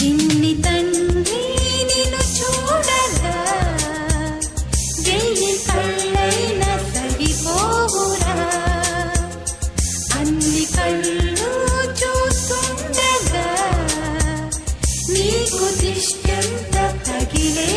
చిన్ని తండ్రి నిన్ను చూడగా వెయ్యి కళ్ళైనా సరిపోవురా. అన్ని కళ్ళు చూస్తుండగా నీకు దిష్టంత తగిలే